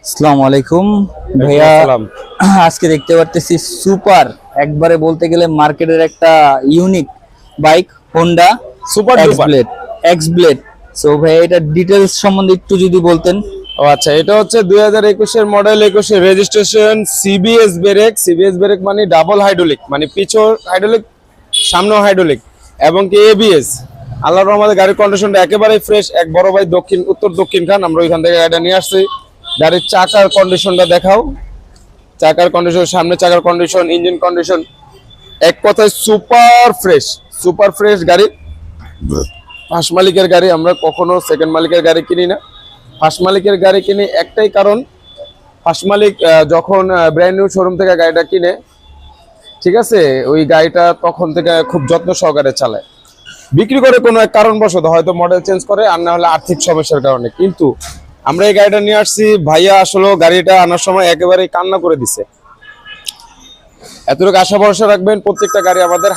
আসসালামু আলাইকুম ভাইয়া। আজকে দেখতে পারতেছি সুপার, একবারে বলতে গেলে মার্কেটের একটা unique bike, Honda super duper. X blade. So ভাইয়া এটা ডিটেলস সম্বন্ধে একটু যদি বলতেন। ও আচ্ছা, এটা হচ্ছে 2021 এর মডেল, 21 এর registration, CBS brake. CBS brake মানে ডাবল হাইড্রোলিক, মানে পিছর হাইড্রোলিক সামনেও হাইড্রোলিক এবং কি এবিএস। আল্লাহর রহমতে গাড়ির কন্ডিশনটা একেবারেই ফ্রেশ। এক বড় ভাই উত্তর দক্ষিণ খান, আমরা ওইখান থেকে গাড়িটা নিয়ে আসছি। গাড়ির চাকার কন্ডিশনটা দেখাও। চাকার কন্ডিশন, সামনে চাকার কন্ডিশন, ইঞ্জিন কন্ডিশন, এক কথায় সুপার ফ্রেশ। সুপার ফ্রেশ গাড়ি। ফার্স্ট মালিকের গাড়ি, আমরা কখনো সেকেন্ড মালিকের গাড়ি কিনি না। ফার্স্ট মালিকের গাড়ি কিনে একটাই কারণ, ফার্স্ট মালিক যখন ব্র্যান্ড নিউ শোরুম থেকে গাড়িটা কিনে, ঠিক আছে, ওই গাড়িটা তখন থেকে খুব যত্ন সহকারে চালায়। বিক্রি করে কোনো এক কারণবশত হয়তো মডেল চেঞ্জ করে, আর না হলে আর্থিক সমস্যার কারণে। কিন্তু আমরা এই গাড়িটা নিয়ে আসছি, ভাইয়া আসলে গাড়িটা আনার সময় একেবারেই কান্না করে দিছে। এতটুকু আশা ভরসা রাখবেন, প্রত্যেকটা গাড়ি আমাদের